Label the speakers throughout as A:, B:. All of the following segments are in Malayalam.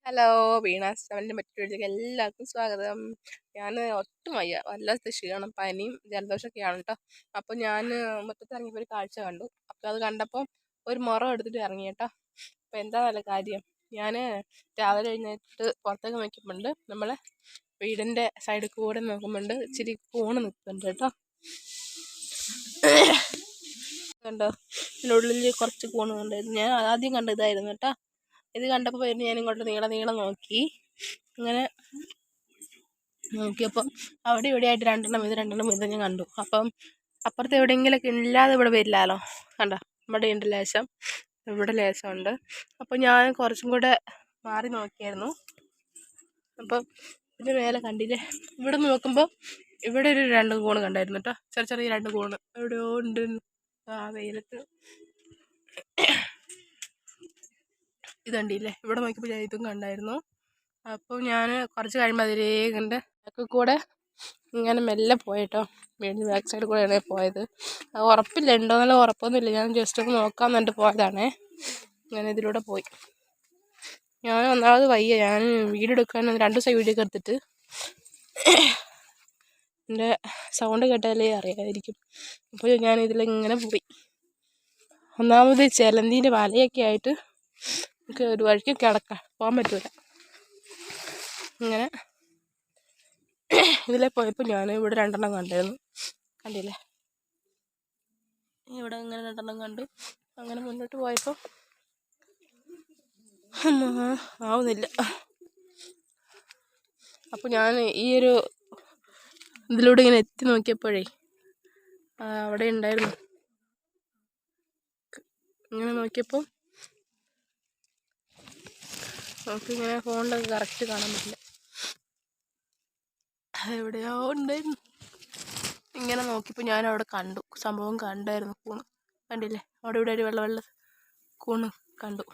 A: ഹലോ, വീണാസ് ചാനലിൻ്റെ മറ്റൊരു വീഡിയോയിലേക്ക് എല്ലാവർക്കും സ്വാഗതം. ഞാൻ ഒട്ടും വയ്യ, വല്ലാത്ത ക്ഷീണം, പനിയും ജലദോഷമൊക്കെയാണ് കേട്ടോ. അപ്പോൾ ഞാൻ മുറ്റത്ത് ഇറങ്ങിയപ്പോൾ ഒരു കാഴ്ച കണ്ടു. അപ്പോൾ അത് കണ്ടപ്പോൾ ഒരു മുറം എടുത്തിട്ട് ഇറങ്ങി കേട്ടോ. അപ്പോൾ എന്താ നല്ല കാര്യം, ഞാൻ രാവിലെ എഴുന്നേറ്റ് പുറത്തേക്ക് നോക്കിയപ്പോണ്ട് നമ്മളെ വീടിൻ്റെ സൈഡിൽ കൂടെ നോക്കുമ്പോണ്ട് ഇച്ചിരി കൂണ് നിൽക്കുന്നുണ്ട് കേട്ടോ. കണ്ടോ, ഇതിനുള്ളിൽ കുറച്ച് കൂണ് കണ്ടായിരുന്നു. ഞാൻ ആദ്യം കണ്ടതായിരുന്നു കേട്ടോ. ഇത് കണ്ടപ്പോൾ വരുന്ന ഞാൻ ഇങ്ങോട്ട് നീളം നോക്കി. അങ്ങനെ നോക്കിയപ്പം അവിടെ ഇവിടെ ആയിട്ട് രണ്ടെണ്ണം ഇത് ഞാൻ കണ്ടു. അപ്പം അപ്പുറത്ത് എവിടെയെങ്കിലൊക്കെ ഇല്ലാതെ ഇവിടെ വരില്ലല്ലോ. കണ്ടോ, ഇവിടെ ഉണ്ട് ലേശം, ഇവിടെ ലേശമുണ്ട്. അപ്പം ഞാൻ കുറച്ചും കൂടെ മാറി നോക്കിയായിരുന്നു. അപ്പം ഇതിൻ്റെ മേലെ കണ്ടില്ലേ, ഇവിടെ നോക്കുമ്പോൾ ഇവിടെ ഒരു 2 കൂണ് കണ്ടായിരുന്നു കേട്ടോ. ചെറിയ 2 കൂണ് എവിടെയോ ഉണ്ട് ആ വെയിലത്ത്. ഇത് കണ്ടില്ലേ, ഇവിടെ നോക്കിയപ്പോൾ ഞാൻ ഇതും കണ്ടായിരുന്നു. അപ്പോൾ ഞാൻ കുറച്ച് കഴിയുമ്പോൾ അതിലേ കണ്ട് ഒക്കെ കൂടെ ഇങ്ങനെ മെല്ലെ പോയിട്ടോ. വീടിന് ബാക്ക് സൈഡിൽ കൂടെയാണ് പോയത്. അത് ഉറപ്പില്ല, ഉണ്ടോയെന്നുള്ള ഉറപ്പൊന്നുമില്ല. ഞാൻ ജസ്റ്റ് ഒന്ന് നോക്കാൻ വേണ്ടി പോയതാണേ. ഞാൻ ഇതിലൂടെ പോയി. ഞാൻ ഒന്നാമത് വയ്യ, ഞാൻ വീഡിയോ എടുക്കാൻ 2 ദിവസം വീഡിയോ ഒക്കെ എടുത്തിട്ട് എൻ്റെ സൗണ്ട് കേട്ടാലേ അറിയാമായിരിക്കും. അപ്പോൾ ഞാൻ ഇതിലിങ്ങനെ പോയി. ഒന്നാമത് ചിലന്തീൻ്റെ വലയൊക്കെ ആയിട്ട് നമുക്ക് ഒരു വഴിക്ക് പോകാൻ പറ്റൂല. ഇങ്ങനെ ഇതിലെ പോയപ്പോൾ ഞാൻ ഇവിടെ 2 എണ്ണം കണ്ടായിരുന്നു. കണ്ടില്ലേ, ഇവിടെ ഇങ്ങനെ 2 എണ്ണം കണ്ടു. അങ്ങനെ മുന്നോട്ട് പോയപ്പോൾ ആവുന്നില്ല. അപ്പോൾ ഞാൻ ഈ ഒരു ഇതിലൂടെ ഇങ്ങനെ എത്തി നോക്കിയപ്പോഴേ അവിടെ ഉണ്ടായിരുന്നു. ഇങ്ങനെ നോക്കിയപ്പോൾ നമുക്കിങ്ങനെ ഫോണിലൊക്കെ കറക്റ്റ് കാണാൻ പറ്റില്ല, എവിടെയോ ഉണ്ടായിരുന്നു. ഇങ്ങനെ നോക്കിയപ്പോൾ ഞാൻ അവിടെ കണ്ടു, സംഭവം കണ്ടായിരുന്നു. കൂണ് കണ്ടില്ലേ, അവിടെ ഇവിടെ ഒരു വെള്ള കൂണ് കണ്ടു.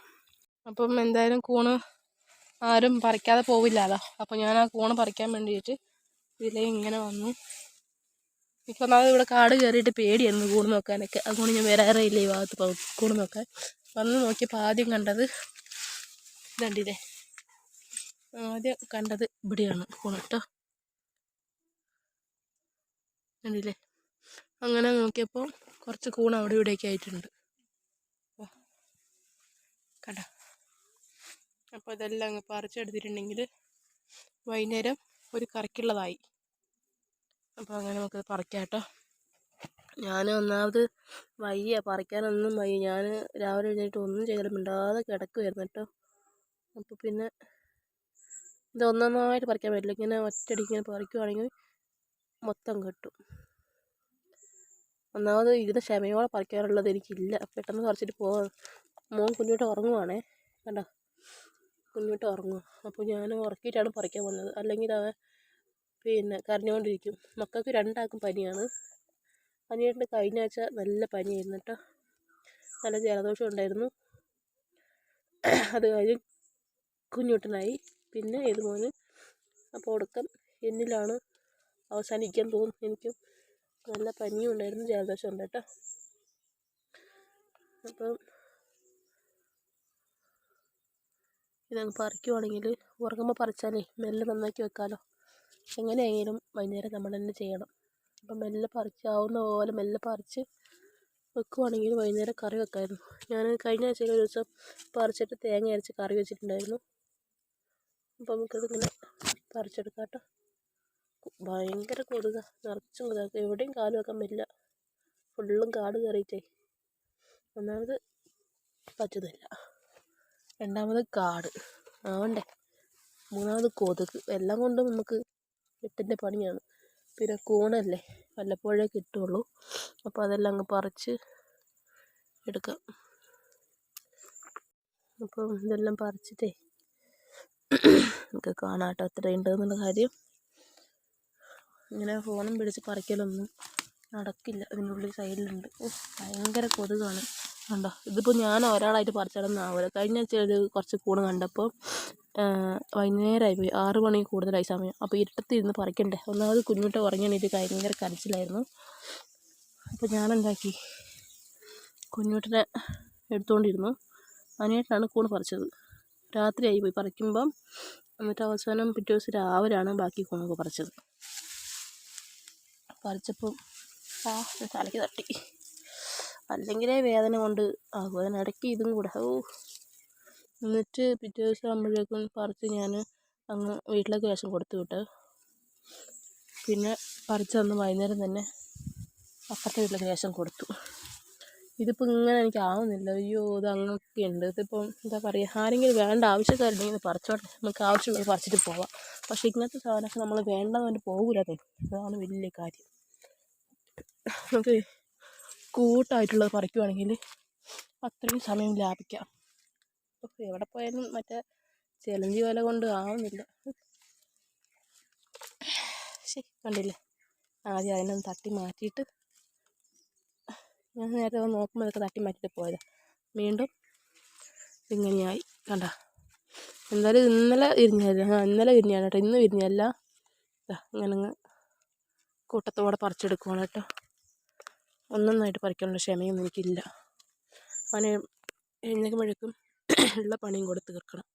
A: അപ്പം എന്തായാലും കൂണ് ആരും പറിക്കാതെ പോവില്ലല്ലോ. അപ്പോൾ ഞാൻ ആ കൂണ് പറിക്കാൻ വേണ്ടിയിട്ട് ഇതിലേ ഇങ്ങനെ വന്നു. ഇപ്പോൾ ഒന്നാമത് ഇവിടെ കാട് കയറിയിട്ട് പേടിയായിരുന്നു കൂണ് നോക്കാനൊക്കെ. അതുകൊണ്ട് ഞാൻ വേറെ ഇല്ല ഈ ഭാഗത്ത് കൂണ് നോക്കാൻ. വന്ന് നോക്കിയപ്പോൾ ആദ്യം കണ്ടത് ഇതണ്ടില്ലേ, ആദ്യം കണ്ടത് ഇവിടെയാണ് കൂണ് കേട്ടോ. കണ്ടില്ലേ, അങ്ങനെ നോക്കിയപ്പോൾ കുറച്ച് കൂണ് അവിടെ ഇവിടെയൊക്കെ ആയിട്ടുണ്ട് കണ്ടോ. അപ്പോൾ ഇതെല്ലാം അങ്ങ് പറിച്ചെടുത്തിട്ടുണ്ടെങ്കിൽ വൈകുന്നേരം ഒരു കറിക്കുള്ളതായി. അപ്പോൾ അങ്ങനെ നമുക്കത് പറിക്കാം കേട്ടോ. ഞാൻ ഒന്നാമത് വയ്യ, പറിക്കാനൊന്നും വയ്യ. ഞാൻ രാവിലെ എഴുന്നേറ്റ് ഒന്നും ചെയ്താലും മിണ്ടാതെ കിടക്കുമായിരുന്നു കേട്ടോ. അപ്പോൾ പിന്നെ ഇതൊന്നൊന്നായിട്ട് പറിക്കാൻ പറ്റില്ല. ഇങ്ങനെ ഒറ്റയടിക്ക് ഇങ്ങനെ പറിക്കുവാണെങ്കിൽ മൊത്തം കിട്ടും. ഒന്നാമത് ഇതിന് ക്ഷമയോടെ പറിക്കാനുള്ളത് എനിക്കില്ല. പെട്ടെന്ന് പറിച്ചിട്ട് പോവാം. മോൻ കുഞ്ഞിട്ട് ഉറങ്ങുവാണേ, കണ്ടോ, കുഞ്ഞിട്ട് ഉറങ്ങുക. അപ്പോൾ ഞാൻ ഉറക്കിയിട്ടാണ് പറിക്കാൻ വന്നത്. അല്ലെങ്കിൽ അവൻ കരഞ്ഞുകൊണ്ടിരിക്കും. മക്കൾക്ക് 2 ആൾക്കും പനിയാണ്. പനിയായിട്ട് കഴിഞ്ഞ ആഴ്ച നല്ല പനിയായിരുന്നു കേട്ടോ. നല്ല ജലദോഷം ഉണ്ടായിരുന്നു. അത് കഴിഞ്ഞ് കുഞ്ഞുട്ടനായി. പിന്നെ ഇത് മോന്. അപ്പോൾ ഒടുക്കം എന്നിലാണ് അവസാനിക്കാൻ തോന്നുന്നു. എനിക്കും നല്ല പനിയും ഉണ്ടായിരുന്നു, ജലദോഷം ഉണ്ട് കേട്ടോ. അപ്പം ഇതങ്ങ് പറിക്കുവാണെങ്കിൽ ഉറങ്ങുമ്പോൾ പറിച്ചാലേ മെല്ലെ നന്നാക്കി വെക്കാമല്ലോ. എങ്ങനെയെങ്കിലും വൈകുന്നേരം നമ്മൾ തന്നെ ചെയ്യണം. അപ്പം മെല്ലെ പറിക്കാവുന്ന പോലെ മെല്ലെ പറിച്ച് വെക്കുവാണെങ്കിൽ വൈകുന്നേരം കറി വെക്കാമായിരുന്നു. ഞാൻ കഴിഞ്ഞ ആഴ്ചയിൽ ഒരു ദിവസം പറിച്ചിട്ട് തേങ്ങ അരച്ച് കറി വെച്ചിട്ടുണ്ടായിരുന്നു. അപ്പം നമുക്കതിങ്ങനെ പറിച്ചെടുക്കാം കേട്ടോ. ഭയങ്കര കൊതുക, നിറച്ചും കൊതുക. എവിടെയും കാല് വെക്കാൻ പറ്റില്ല, ഫുള്ളും കാട് കയറിയിട്ടേ. ഒന്നാമത് പറ്റുന്നില്ല, രണ്ടാമത് കാട് ആവണ്ടേ, മൂന്നാമത് കൊതുക്. എല്ലാം കൊണ്ടും നമുക്ക് 8ൻ്റെ പണിയാണ്. പിന്നെ കൂണല്ലേ, വല്ലപ്പോഴേ കിട്ടുള്ളൂ. അപ്പോൾ അതെല്ലാം അങ്ങ് പറിച്ച് എടുക്കാം. അപ്പം ഇതെല്ലാം പറിച്ചിട്ടേ നമുക്ക് കാണാം കേട്ടോ എത്രയുണ്ട് എന്നുള്ള കാര്യം. ഇങ്ങനെ ഫോണും പിടിച്ച് പറിക്കലൊന്നും നടക്കില്ല. ഇതിനുള്ളിൽ സൈഡിലുണ്ട്. ഭയങ്കര കൊതുകാണ് കണ്ടോ. ഇതിപ്പോൾ ഞാൻ ഒരാളായിട്ട് പറിച്ചിടന്നാവില്ല. കഴിഞ്ഞ ആഴ്ച കുറച്ച് കൂണ് കണ്ടപ്പോൾ വൈകുന്നേരമായി പോയി, 6 മണി കൂടുതലായി സമയം. അപ്പോൾ ഇരുട്ടത്ത് ഇരുന്ന് പറിക്കണ്ടേ. ഒന്നാമത് കുഞ്ഞുട്ട ഉറങ്ങിയാണെങ്കിൽ ഭയങ്കര കരച്ചിലായിരുന്നു. അപ്പോൾ ഞാനെന്താക്കി, കുഞ്ഞുട്ടനെ എടുത്തുകൊണ്ടിരുന്നു. അനിയേട്ടനാണ് കൂണ് പറിച്ചത്. രാത്രിയായി പോയി പറിക്കുമ്പം. എന്നിട്ട് അവസാനം പിറ്റേ ദിവസം രാവിലെയാണ് ബാക്കി കോണൊക്കെ പറിച്ചത്. പറിച്ചപ്പം തലയ്ക്ക് തട്ടി. അല്ലെങ്കിലേ വേദന കൊണ്ട് ആകും, അതിനിടയ്ക്ക് ഇതും കൂടെ. എന്നിട്ട് പിറ്റേ ദിവസം ആകുമ്പോഴേക്കും പറിച്ച് ഞാൻ അങ്ങ് വീട്ടിലേക്ക് ശേഷം കൊടുത്തു വിട്ട്. പിന്നെ പറിച്ച് തന്ന് വൈകുന്നേരം തന്നെ അപ്പുറത്തെ വീട്ടിലേക്ക് ശേഷം കൊടുത്തു. ഇതിപ്പോൾ ഇങ്ങനെ എനിക്ക് ആവുന്നില്ല. അയ്യോ, ഇത് അങ്ങനെയൊക്കെ ഉണ്ട്. ഇതിപ്പം എന്താ പറയുക, ആരെങ്കിലും വേണ്ട ആവശ്യക്കാരുണ്ടെങ്കിൽ ഇത് പറിച്ചോട്ടെ, നമുക്ക് ആവശ്യമുള്ളത് പറിച്ചിട്ട് പോവാം. പക്ഷേ ഇങ്ങനത്തെ സാധനമൊക്കെ നമ്മൾ വേണ്ടെന്ന് പറഞ്ഞിട്ട് പോകില്ലാതെ, അതാണ് വലിയ കാര്യം. നമുക്ക് കൂട്ടായിട്ടുള്ളത് പറിക്കുവാണെങ്കിൽ അത്രയും സമയം ലാഭിക്കാം. എവിടെ പോയാലും മറ്റേ ചിലഞ്ചി വില കൊണ്ട് ആവുന്നില്ല. ശരി, കണ്ടില്ലേ, ആദ്യം അതിനൊന്ന് തട്ടി മാറ്റിയിട്ട്, ഞാൻ നേരത്തെ നോക്കുമ്പോൾ അതൊക്കെ തട്ടി മാറ്റിയിട്ട് പോയത്, വീണ്ടും ഇങ്ങനെയായി. കണ്ട, എന്തായാലും ഇന്നലെ വിരിഞ്ഞാണ് കേട്ടോ, ഇന്ന് വിരിഞ്ഞല്ല. ഇങ്ങനെ കൂട്ടത്തോടെ പറിച്ചെടുക്കുവാണ് കേട്ടോ. ഒന്നൊന്നായിട്ട് പറിക്കാനുള്ള ക്ഷമയൊന്നും എനിക്കില്ല. അവനെ എഴുന്നേൽക്കുമ്പോഴേക്കും ഉള്ള പണിയും കൂടെ തീർക്കണം.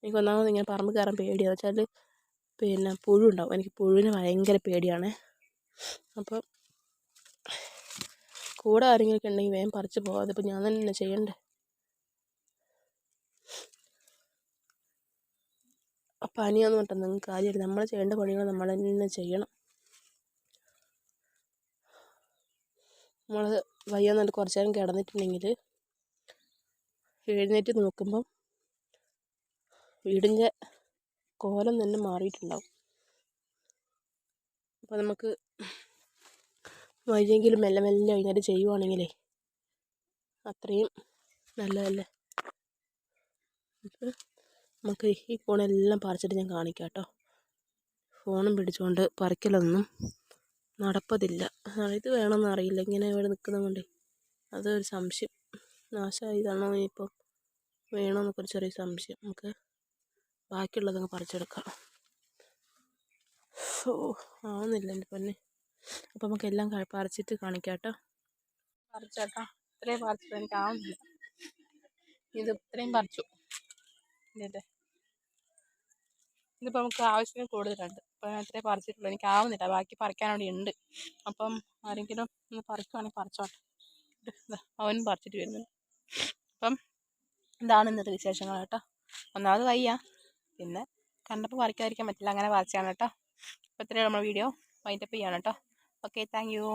A: എനിക്ക് ഒന്നാമത് ഇങ്ങനെ പറമ്പ് കയറാൻ പേടിയാണ്. വെച്ചാൽ പിന്നെ പുഴു ഉണ്ടാവും. എനിക്ക് പുഴുവിന് ഭയങ്കര പേടിയാണ്. അപ്പം കൂടെ ആരെങ്കിലുമൊക്കെ ഉണ്ടെങ്കിൽ വേഗം പറിച്ച് പോകാം. അതിപ്പോൾ ഞാൻ തന്നെ ചെയ്യണ്ടേ. പനിയൊന്നും കേട്ടോ നിങ്ങൾക്ക് കാര്യമില്ല. നമ്മൾ ചെയ്യേണ്ട പണികൾ നമ്മൾ തന്നെ ചെയ്യണം. നമ്മൾ വയ്യാന്നിട്ട് കുറച്ച് നേരം കിടന്നിട്ടുണ്ടെങ്കിൽ എഴുന്നേറ്റ് നോക്കുമ്പം വീടിൻ്റെ കോലം തന്നെ മാറിയിട്ടുണ്ടാവും. അപ്പോൾ നമുക്ക് വയ്യെങ്കിലും മെല്ലെ മെല്ലെ എഴുന്നേറ്റ് ചെയ്യുവാണെങ്കിലേ അത്രയും നല്ലതല്ലേ. നമുക്ക് ഈ ഫോണെല്ലാം പറിച്ചിട്ട് ഞാൻ കാണിക്കാം കേട്ടോ. ഫോണും പിടിച്ചുകൊണ്ട് പറിക്കലൊന്നും നടപ്പതില്ല. ഇത് വേണമെന്ന് അറിയില്ല, ഇങ്ങനെ ഇവിടെ നിൽക്കുന്നത് കൊണ്ടേ അതൊരു സംശയം. നാശമായതാണോ ഇനിയിപ്പം വേണമെന്നൊക്കെ ഒരു ചെറിയ സംശയം. നമുക്ക് ബാക്കിയുള്ളതങ്ങ് പറിച്ചെടുക്കാം. ആവുന്നില്ല എൻ്റെ പൊന്നെ. അപ്പം നമുക്ക് എല്ലാം പറിച്ചിട്ട് കാണിക്കാം കേട്ടോ. പറിച്ചേട്ടാ, ഇത്രയും പറിച്ചിട്ട് എനിക്ക് ആവുന്നില്ല. ഇത് ഇത്രയും പറിച്ചു ഇല്ലേ. ഇതിപ്പോൾ നമുക്ക് ആവശ്യത്തിന് കൂടുതലുണ്ട്. അപ്പോൾ ഞാൻ ഇത്രയും പറിച്ചിട്ടുള്ളൂ, എനിക്ക് ആവുന്നില്ല. ബാക്കി പറിക്കാനവിടെ ഉണ്ട്. അപ്പം ആരെങ്കിലും ഒന്ന് പറിക്കുവാണെങ്കിൽ പറിച്ചോട്ടെ. അവനും പറിച്ചിട്ട് വരുന്നുണ്ട്. അപ്പം ഇതാണ് ഇന്നത്തെ വിശേഷങ്ങൾ കേട്ടോ. ഒന്നാമത് വയ്യ, പിന്നെ കണ്ടപ്പോൾ പറിക്കാതിരിക്കാൻ പറ്റില്ല, അങ്ങനെ പറിച്ചാണ് കേട്ടോ. അപ്പോൾ ഇത്രയും നമ്മുടെ വീഡിയോ വൈൻഡപ്പ് ചെയ്യാണ് കേട്ടോ. Okay, thank you.